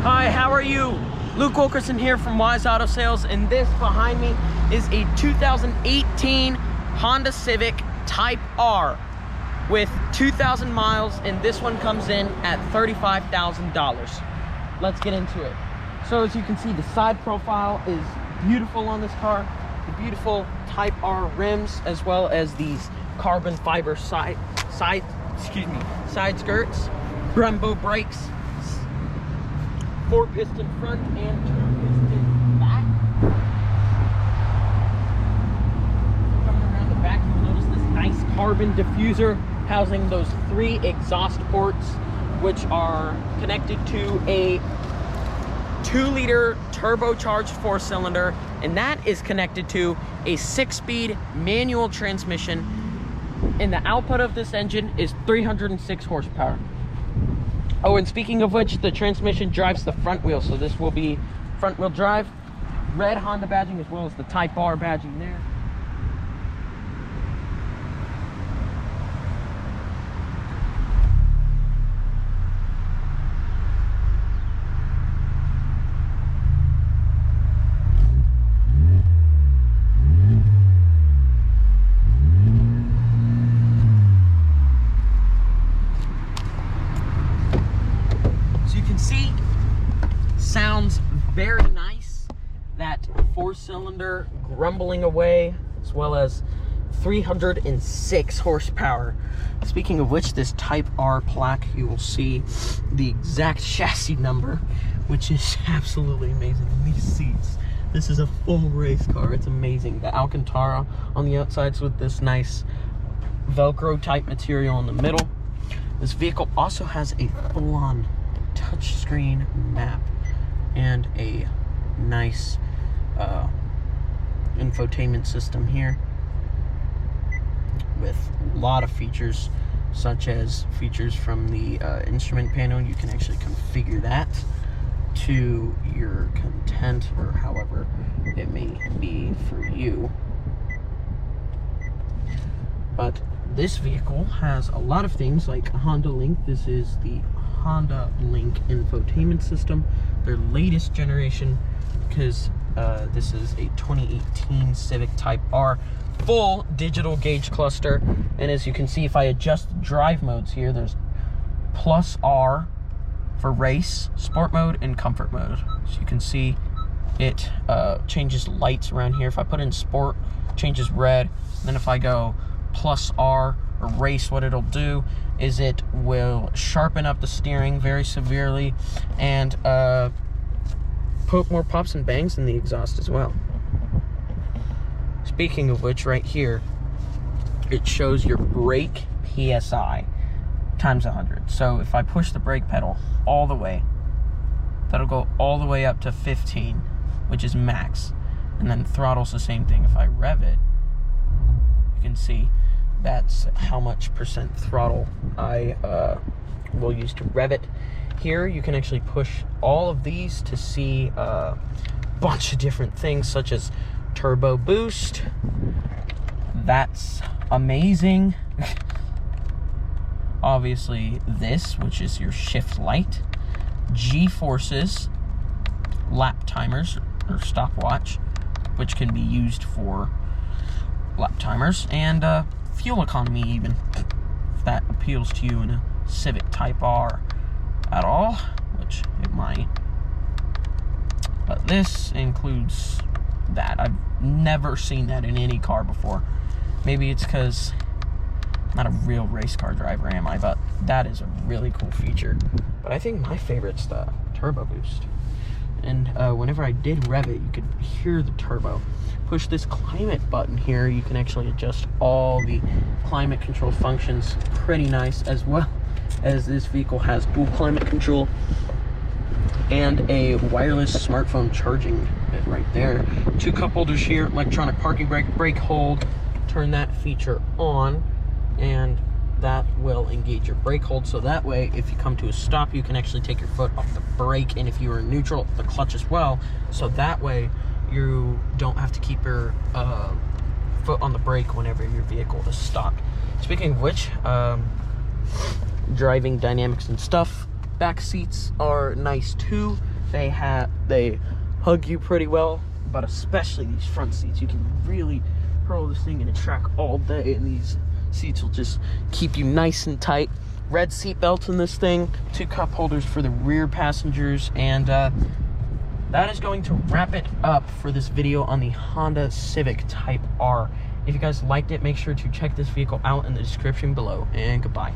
Hi, how are you? Luke Wilkerson here from Wise Auto Sales, and this behind me is a 2018 Honda Civic Type R with 2,000 miles, and this one comes in at $35,000. Let's get into it. So as you can see, the side profile is beautiful on this car. The beautiful Type R rims, as well as these carbon fiber side skirts, Brembo brakes, 4-piston front and 2-piston back. Coming around the back, you'll notice this nice carbon diffuser housing those 3 exhaust ports, which are connected to a 2-liter turbocharged 4-cylinder, and that is connected to a 6-speed manual transmission, and the output of this engine is 306 horsepower. Oh, and speaking of which, the transmission drives the front wheel, so this will be front wheel drive, red Honda badging, as well as the Type R badging there. Sounds very nice. That 4-cylinder grumbling away, as well as 306 horsepower. Speaking of which, this Type R plaque, you will see the exact chassis number, which is absolutely amazing. And these seats, this is a full race car. It's amazing. The Alcantara on the outsides with this nice Velcro type material in the middle. This vehicle also has a full-on touchscreen map and a nice infotainment system here with a lot of features, such as features from the instrument panel. You can actually configure that to your content, or however it may be for you. But this vehicle has a lot of things like Honda Link. This is the Honda Link Infotainment System, their latest generation, because this is a 2018 Civic Type R, full digital gauge cluster. And as you can see, if I adjust drive modes here, there's plus R for race, sport mode, and comfort mode. So you can see it changes lights around here. If I put in sport, it changes red. And then if I go plus R or race, what it'll do is it will sharpen up the steering very severely and put more pops and bangs in the exhaust as well. Speaking of which, right here it shows your brake PSI times 100. So if I push the brake pedal all the way, that'll go all the way up to 15, which is max. And then throttle's the same thing. If I rev it, you can see that's how much percent throttle I will use to rev it. Here you can actually push all of these to see a bunch of different things, such as turbo boost. That's amazing. Obviously this, which is your shift light, G-forces, lap timers or stopwatch, which can be used for lap timers, and fuel economy, even if that appeals to you in a Civic Type R at all, which it might. But this includes that. I've never seen that in any car before. Maybe it's because I'm not a real race car driver, am I? But that is a really cool feature. But I think my favorite's the turbo boost. And whenever I did rev it, you could hear the turbo. Push this climate button here, you can actually adjust all the climate control functions. Pretty nice, as well as this vehicle has dual climate control and a wireless smartphone charging bit right there. 2 cup holders here, electronic parking brake hold. Turn that feature on, and that will engage your brake hold, so that way if you come to a stop, you can actually take your foot off the brake, and if you are in neutral, the clutch as well, so that way you don't have to keep your foot on the brake whenever your vehicle is stopped. Speaking of which, driving dynamics and stuff, back seats are nice too. They hug you pretty well, but especially these front seats. You can really hurl this thing in a track all day, and these seats will just keep you nice and tight. Red seat belts in this thing, 2 cup holders for the rear passengers, and that is going to wrap it up for this video on the Honda Civic Type R. If you guys liked it, make sure to check this vehicle out in the description below, and goodbye.